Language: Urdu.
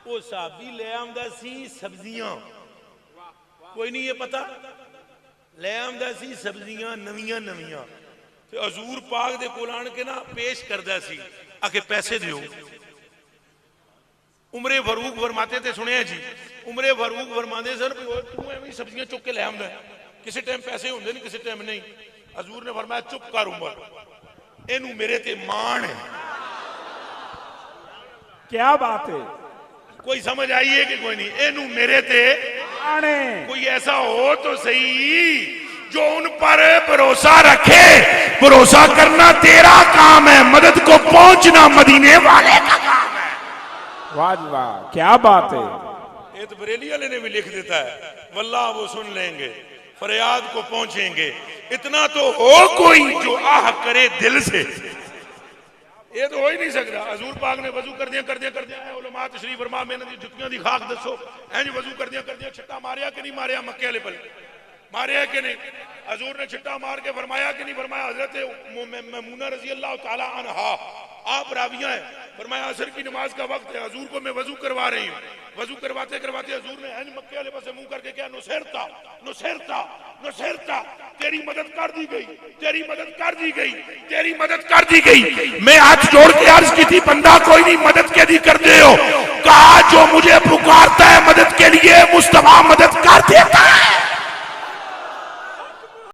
وہ صحابی لے آمدہ سی سبزیاں، کوئی نہیں یہ پتا، لے آمدہ سی سبزیاں نویاں نویاں، تو حضور پاک دے کولان کے نا پیش کردہ سی آکے پیسے دیو۔ عمر فاروق فرماتے تھے، سنیں جی، عمر فاروق فرماتے سر تو ایویں سبزیاں چک کے لے آمدہ ہے، کسی ٹائم پیسے ہوندے نہیں کسی ٹائم نہیں۔ حضور نے فرمایا چپ کر عمر، اینو میرے تے مان ہے۔ کیا بات ہے، کوئی سمجھ آئیے کہ کوئی نہیں، اینو میرے تے مان ہے۔ کوئی ایسا ہو تو صحیح جو ان پر بھروسہ رکھے۔ بھروسہ کرنا تیرا کام ہے، مدد کو پہنچنا مدینے والے کا کام ہے۔ واہ جی واہ، کیا بات ہے۔ یہ تو بریلی والے نے بھی لکھ دیتا ہے، واللہ وہ سن لیں گے، فریاد کو پہنچیں گے، اتنا تو ہو کوئی جو آہ کرے دل سے۔ یہ تو ہو ہی نہیں سکتا۔ حضور پاک نے وضو کر دیا اے علماء تشریف فرما، میں نے جتیاں دی خاک دسو، جی وضو کر دیا چھٹا ماریا کہ نہیں ماریا مکے والے پل، ماریا کہ نہیں؟ حضور نے چھٹا مار کے فرمایا کہ نہیں فرمایا؟ حضرت میمونہ رضی اللہ تعالی عنہا آپ راویہ ہیں، فرمایا عصر کی نماز کا وقت ہے، حضور کو میں وضو کروا رہی ہوں، وضو کرواتے کرواتے حضور نے مکے والے پاس منہ کر کے کیا، نصرتا نصرتا نصرتا، تیری مدد کر دی گئی، تیری مدد کر دی گئی، تیری مدد کر دی گئی۔ میں ہاتھ جوڑ کے عرض کی تھی بندہ کوئی نہیں مدد کے دی کر دے ہو، کہا جو مجھے پکارتا ہے مدد کے لیے مصطفیٰ مدد کر دیتا ہے۔